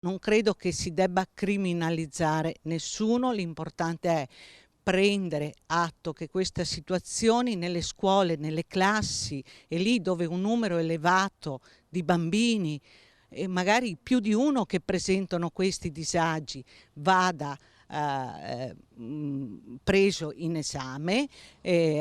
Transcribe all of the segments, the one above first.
Non credo che si debba criminalizzare nessuno, l'importante è prendere atto che queste situazioni nelle scuole, nelle classi e lì dove un numero elevato di bambini, e magari più di uno che presentano questi disagi, vada preso in esame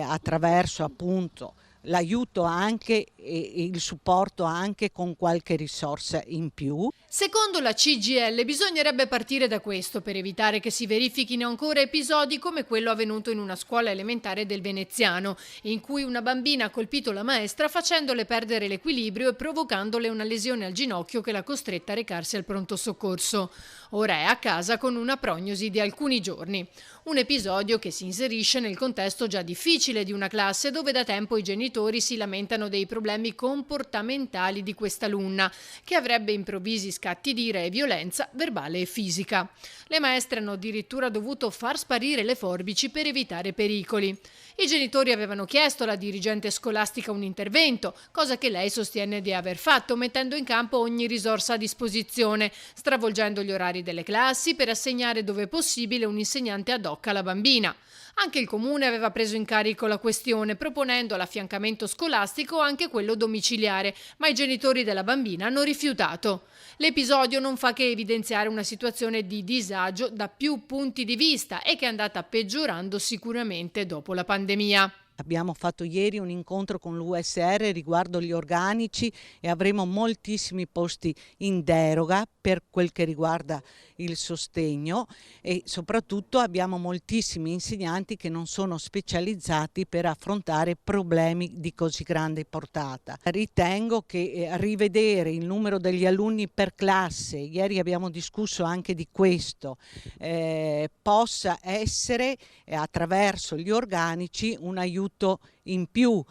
attraverso appunto l'aiuto anche e il supporto anche con qualche risorsa in più. Secondo la CGIL bisognerebbe partire da questo per evitare che si verifichino ancora episodi come quello avvenuto in una scuola elementare del Veneziano, in cui una bambina ha colpito la maestra facendole perdere l'equilibrio e provocandole una lesione al ginocchio che l'ha costretta a recarsi al pronto soccorso. Ora è a casa con una prognosi di alcuni giorni. Un episodio che si inserisce nel contesto già difficile di una classe dove da tempo i genitori si lamentano dei problemi comportamentali di questa alunna, che avrebbe improvvisi scatti di ira e violenza verbale e fisica. Le maestre hanno addirittura dovuto far sparire le forbici per evitare pericoli. I genitori avevano chiesto alla dirigente scolastica un intervento, cosa che lei sostiene di aver fatto, mettendo in campo ogni risorsa a disposizione, stravolgendo gli orari delle classi per assegnare dove possibile un insegnante ad hoc alla bambina. Anche il comune aveva preso in carico la questione, proponendo l'affiancamento scolastico o anche quello domiciliare, ma i genitori della bambina hanno rifiutato. L'episodio non fa che evidenziare una situazione di disagio da più punti di vista e che è andata peggiorando sicuramente dopo la pandemia. Abbiamo fatto ieri un incontro con l'USR riguardo gli organici e avremo moltissimi posti in deroga per quel che riguarda il sostegno e soprattutto abbiamo moltissimi insegnanti che non sono specializzati per affrontare problemi di così grande portata. Ritengo che rivedere il numero degli alunni per classe, ieri abbiamo discusso anche di questo, possa essere attraverso gli organici un aiuto in più.